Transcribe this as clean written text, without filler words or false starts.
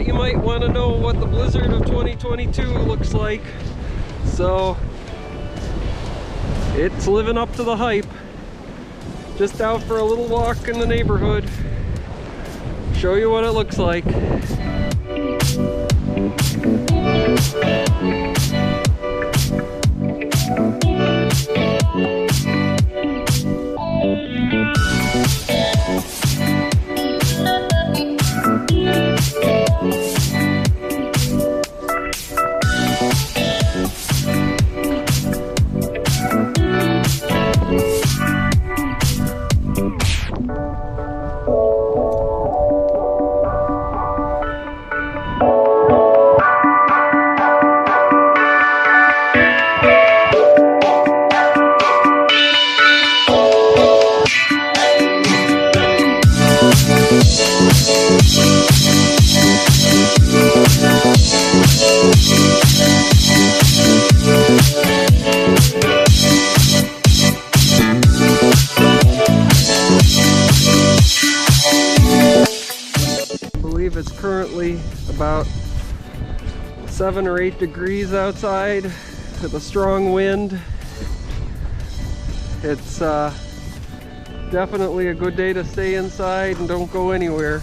thought you might want to know what the blizzard of 2022 looks like. So it's living up to the hype. Just out for a little walk in the neighborhood. Show you what it looks like. It's currently about 7 or 8 degrees outside with a strong wind. It's definitely a good day to stay inside and don't go anywhere.